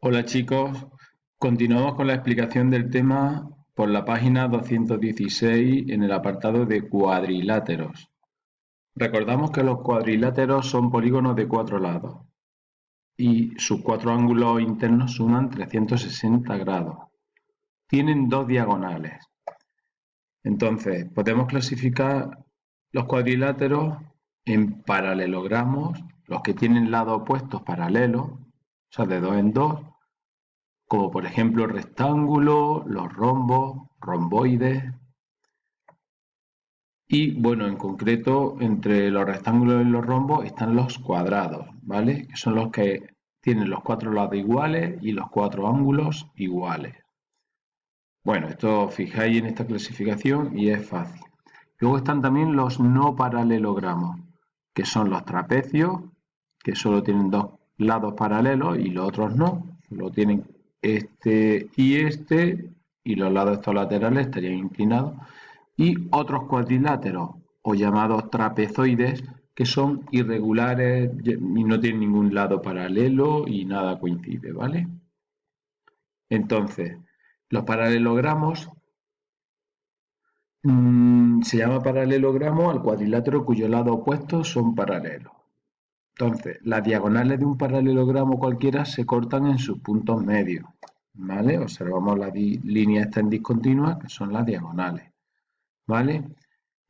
Hola chicos, continuamos con la explicación del tema por la página 216 en el apartado de cuadriláteros. Recordamos que los cuadriláteros son polígonos de cuatro lados y sus cuatro ángulos internos suman 360 grados. Tienen dos diagonales. Entonces, podemos clasificar los cuadriláteros en paralelogramos, los que tienen lados opuestos paralelos, o sea, de dos en dos, como por ejemplo rectángulos, los rombos, romboides. Y bueno, en concreto, entre los rectángulos y los rombos están los cuadrados, ¿vale? Que son los que tienen los cuatro lados iguales y los cuatro ángulos iguales. Bueno, esto os fijáis en esta clasificación y es fácil. Luego están también los no paralelogramos, que son los trapecios, que solo tienen dos lados paralelos y los otros no, solo tienen este, y los lados estos laterales estarían inclinados, y otros cuadriláteros, o llamados trapezoides, que son irregulares y no tienen ningún lado paralelo y nada coincide, ¿vale? Entonces, los paralelogramos se llama paralelogramo al cuadrilátero cuyos lados opuestos son paralelos. Entonces, las diagonales de un paralelogramo cualquiera se cortan en sus puntos medios, ¿vale? Observamos la línea esta en discontinua, que son las diagonales, ¿vale?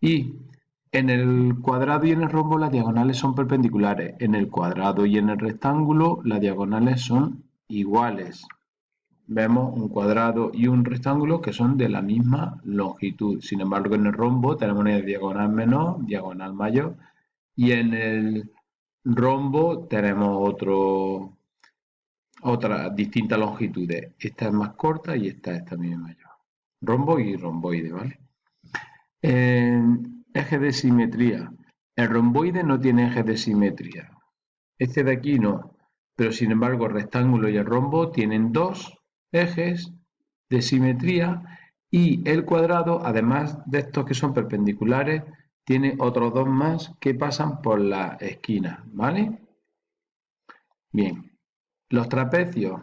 Y en el cuadrado y en el rombo las diagonales son perpendiculares. En el cuadrado y en el rectángulo las diagonales son iguales. Vemos un cuadrado y un rectángulo que son de la misma longitud. Sin embargo, en el rombo tenemos una diagonal menor, diagonal mayor, y en el rombo tenemos otras distintas longitudes. Esta es más corta y esta es también mayor. Rombo y romboide, ¿vale? Eje de simetría. El romboide no tiene eje de simetría. Este de aquí no. Pero sin embargo, el rectángulo y el rombo tienen dos ejes de simetría y el cuadrado, además de estos que son perpendiculares, tiene otros dos más que pasan por la esquina, ¿vale? Bien. Los trapecios.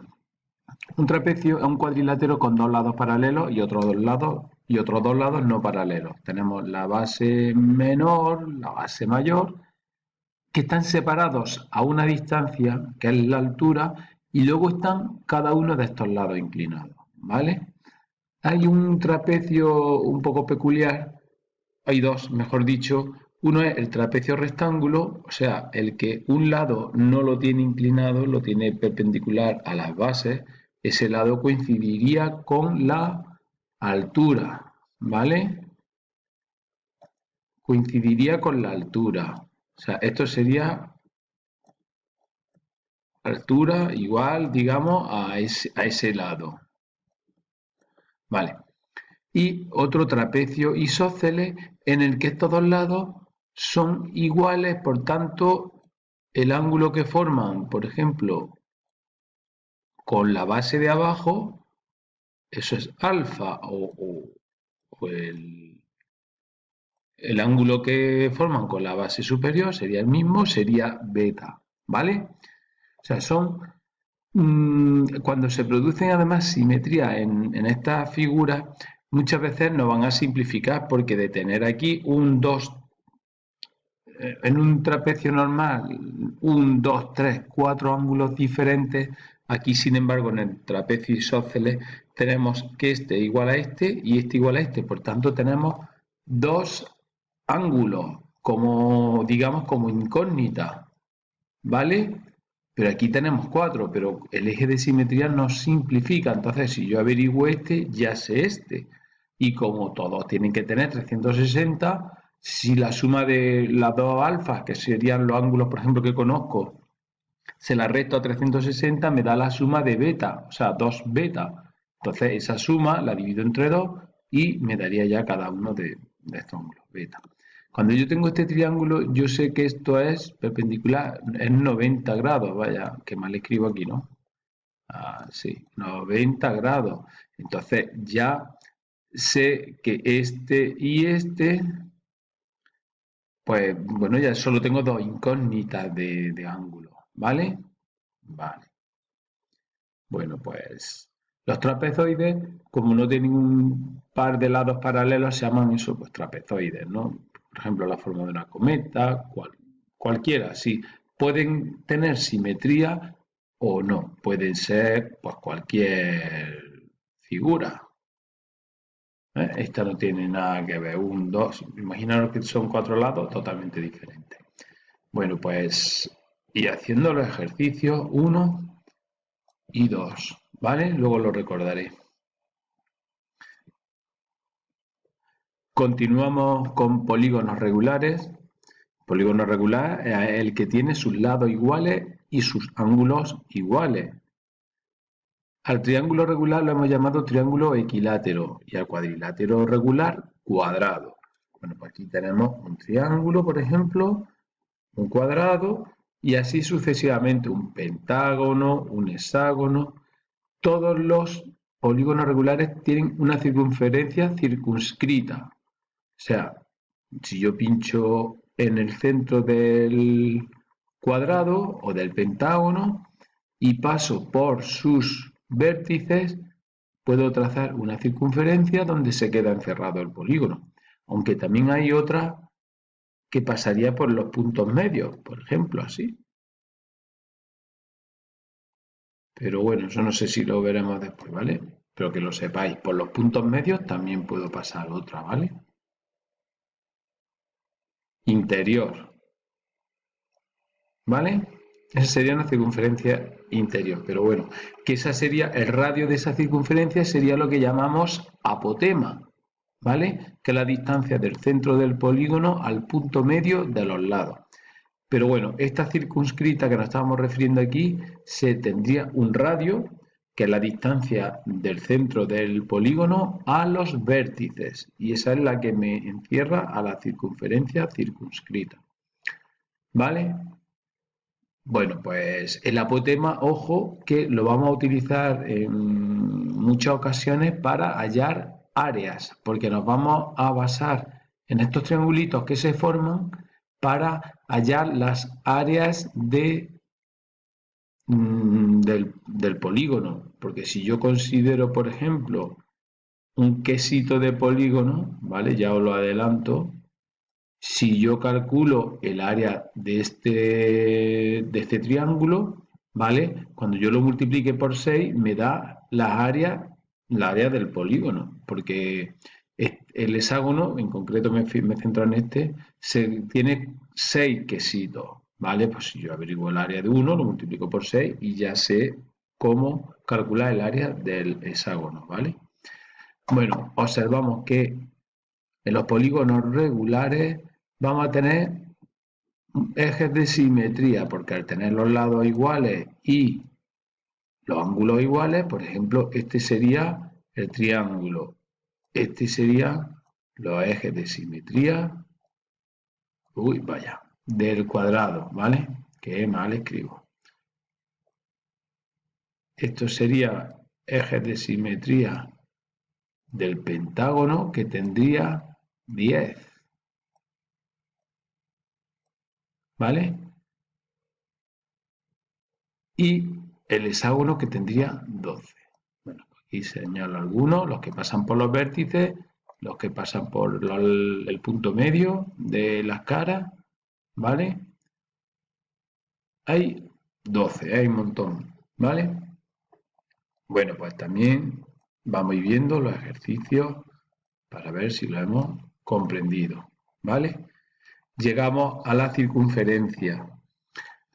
Un trapecio es un cuadrilátero con dos lados paralelos y otros dos lados no paralelos. Tenemos la base menor, la base mayor, que están separados a una distancia, que es la altura, y luego están cada uno de estos lados inclinados, ¿vale? Hay un trapecio un poco peculiar, hay dos, mejor dicho. Uno es el trapecio rectángulo, o sea, el que un lado no lo tiene inclinado, lo tiene perpendicular a las bases, ese lado coincidiría con la altura, ¿vale? Coincidiría con la altura. O sea, esto sería altura igual, digamos, a ese lado. Vale. Y otro trapecio isósceles en el que estos dos lados son iguales, por tanto, el ángulo que forman, por ejemplo, con la base de abajo, eso es alfa, o el ángulo que forman con la base superior sería el mismo, sería beta, ¿vale? O sea, son cuando se producen además simetrías en estas figuras, muchas veces nos van a simplificar porque de tener aquí un 2 en un trapecio normal, un 2 3 4 ángulos diferentes, aquí sin embargo en el trapecio isósceles tenemos que este igual a este y este igual a este, por tanto tenemos dos ángulos como digamos como incógnita, ¿vale? Pero aquí tenemos cuatro, pero el eje de simetría nos simplifica. Entonces, si yo averiguo este, ya sé este. Y como todos tienen que tener 360, si la suma de las dos alfas, que serían los ángulos, por ejemplo, que conozco, se la resto a 360, me da la suma de beta, o sea, 2 beta. Entonces, esa suma la divido entre 2 y me daría ya cada uno de estos ángulos, beta. Cuando yo tengo este triángulo, yo sé que esto es perpendicular, es 90 grados, vaya, que mal escribo aquí, ¿no? Ah, sí, 90 grados. Entonces ya sé que este y este, pues bueno, ya solo tengo dos incógnitas de ángulo, ¿vale? Vale. Bueno, pues los trapezoides, como no tienen un par de lados paralelos, se llaman eso, pues trapezoides, ¿no? Por ejemplo, la forma de una cometa, cualquiera, sí. Pueden tener simetría o no, pueden ser pues cualquier figura. Esta no tiene nada que ver, un, dos, imaginaros que son cuatro lados totalmente diferentes. Bueno, pues, y haciendo los ejercicios, uno y dos, ¿vale? Luego lo recordaré. Continuamos con polígonos regulares. Polígono regular es el que tiene sus lados iguales y sus ángulos iguales. Al triángulo regular lo hemos llamado triángulo equilátero y al cuadrilátero regular cuadrado. Bueno, pues aquí tenemos un triángulo, por ejemplo, un cuadrado y así sucesivamente, un pentágono, un hexágono. Todos los polígonos regulares tienen una circunferencia circunscrita. O sea, si yo pincho en el centro del cuadrado o del pentágono y paso por sus vértices, puedo trazar una circunferencia donde se queda encerrado el polígono. Aunque también hay otra que pasaría por los puntos medios, por ejemplo, así. Pero bueno, eso no sé si lo veremos después, ¿vale? Pero que lo sepáis, por los puntos medios también puedo pasar otra, ¿vale? Interior, ¿vale? Esa sería una circunferencia interior, pero bueno, que esa sería, el radio de esa circunferencia sería lo que llamamos apotema, ¿vale? Que es la distancia del centro del polígono al punto medio de los lados. Pero bueno, esta circunscrita que nos estábamos refiriendo aquí, se tendría un radio, que es la distancia del centro del polígono a los vértices, y esa es la que me encierra a la circunferencia circunscrita, ¿vale? Bueno, pues el apotema, ojo, que lo vamos a utilizar en muchas ocasiones para hallar áreas, porque nos vamos a basar en estos triangulitos que se forman para hallar las áreas del polígono. Porque si yo considero, por ejemplo, un quesito de polígono, ¿vale? Ya os lo adelanto, si yo calculo el área de este triángulo, ¿vale? Cuando yo lo multiplique por 6 me da la área del polígono, porque el hexágono, en concreto me centro en este, tiene 6 quesitos, ¿vale? Pues si yo averiguo el área de uno, lo multiplico por 6 y ya sé cómo calcular el área del hexágono, ¿vale? Bueno, observamos que en los polígonos regulares vamos a tener ejes de simetría, porque al tener los lados iguales y los ángulos iguales, por ejemplo, este sería el triángulo, este sería los ejes de simetría, del cuadrado, ¿vale? Que mal escribo. Esto sería ejes de simetría del pentágono, que tendría 10, ¿vale? Y el hexágono, que tendría 12. Bueno, aquí señalo algunos, los que pasan por los vértices, los que pasan por el punto medio de las caras, ¿vale? Hay 12, hay un montón, ¿vale? Bueno, pues también vamos viendo los ejercicios para ver si lo hemos comprendido, ¿vale? Llegamos a la circunferencia.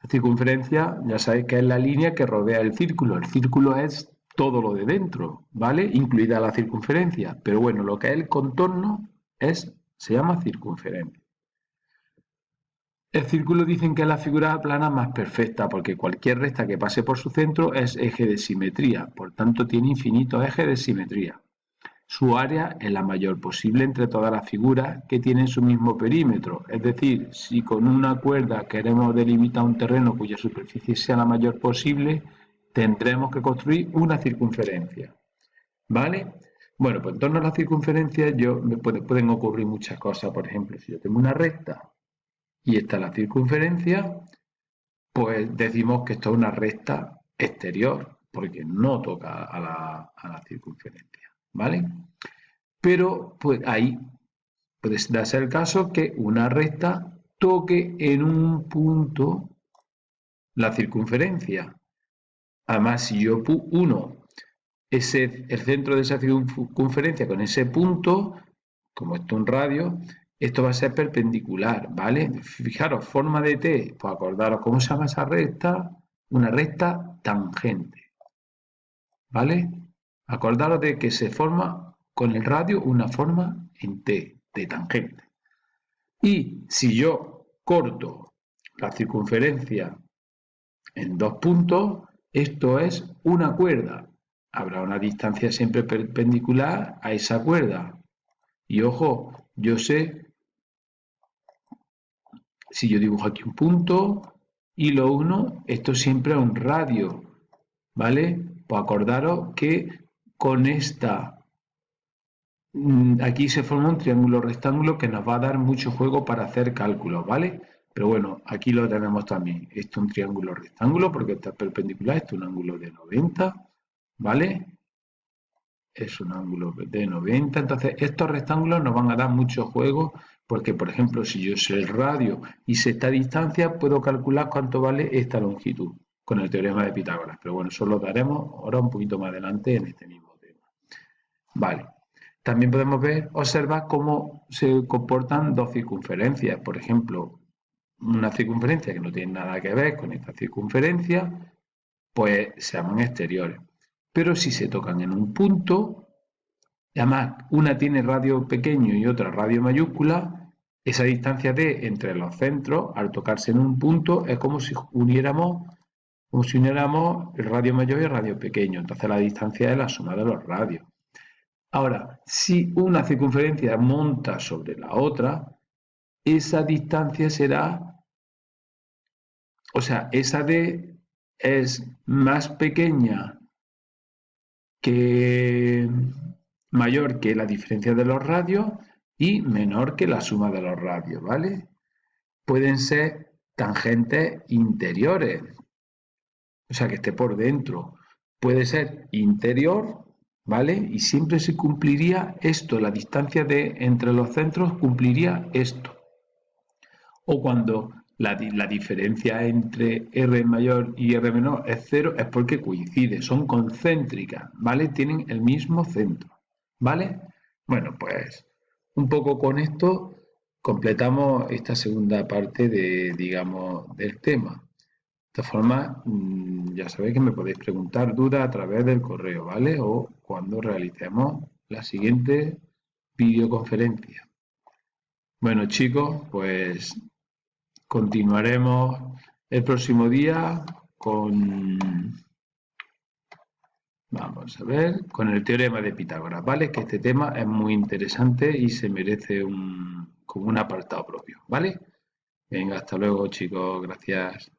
La circunferencia, ya sabéis que es la línea que rodea el círculo. El círculo es todo lo de dentro, ¿vale? Incluida la circunferencia. Pero bueno, lo que es el contorno se llama circunferencia. El círculo dicen que es la figura plana más perfecta porque cualquier recta que pase por su centro es eje de simetría, por tanto tiene infinitos ejes de simetría. Su área es la mayor posible entre todas las figuras que tienen su mismo perímetro, es decir, si con una cuerda queremos delimitar un terreno cuya superficie sea la mayor posible, tendremos que construir una circunferencia, ¿vale? Bueno, pues en torno a la circunferencia pueden ocurrir muchas cosas. Por ejemplo, si yo tengo una recta y esta es la circunferencia, pues decimos que esto es una recta exterior. porque no toca a la circunferencia, ¿vale? Pero pues ahí puede darse el caso que una recta toque en un punto la circunferencia. Además, si yo uno el centro de esa circunferencia con ese punto, como esto es un radio, esto va a ser perpendicular, ¿vale? Fijaros, forma de T, pues acordaros cómo se llama esa recta, una recta tangente, ¿vale? Acordaros de que se forma con el radio una forma en T, de tangente. Y si yo corto la circunferencia en dos puntos, esto es una cuerda. Habrá una distancia siempre perpendicular a esa cuerda. Y ojo, yo sé, si yo dibujo aquí un punto y lo uno, esto siempre es un radio, ¿vale? Pues acordaros que con esta, aquí se forma un triángulo rectángulo que nos va a dar mucho juego para hacer cálculos, ¿vale? Pero bueno, aquí lo tenemos también. Esto es un triángulo rectángulo porque está perpendicular, esto es un ángulo de 90, ¿vale? Es un ángulo de 90. Entonces, estos rectángulos nos van a dar mucho juego porque, por ejemplo, si yo sé el radio y sé esta distancia, puedo calcular cuánto vale esta longitud con el teorema de Pitágoras. Pero bueno, eso lo daremos ahora un poquito más adelante en este mismo tema. Vale. También podemos observar cómo se comportan dos circunferencias. Por ejemplo, una circunferencia que no tiene nada que ver con esta circunferencia, pues se llaman exteriores. Pero si se tocan en un punto, además una tiene radio pequeño y otra radio mayúscula, esa distancia d entre los centros, al tocarse en un punto, es como si uniéramos el radio mayor y el radio pequeño. Entonces la distancia es la suma de los radios. Ahora, si una circunferencia monta sobre la otra, esa distancia será, o sea, esa d es más pequeña que mayor que la diferencia de los radios y menor que la suma de los radios, ¿vale? Pueden ser tangentes interiores, o sea, que esté por dentro. Puede ser interior, ¿vale? Y siempre se cumpliría esto, la distancia entre los centros cumpliría esto. O cuando la diferencia entre R mayor y R menor es cero, es porque coincide, son concéntricas, ¿vale? Tienen el mismo centro, ¿vale? Bueno, pues un poco con esto completamos esta segunda parte digamos, del tema. De esta forma, ya sabéis que me podéis preguntar dudas a través del correo, ¿vale? O cuando realicemos la siguiente videoconferencia. Bueno, chicos, pues continuaremos el próximo día vamos a ver, con el teorema de Pitágoras, ¿vale? Que este tema es muy interesante y se merece como un apartado propio, ¿vale? Venga, hasta luego, chicos, gracias.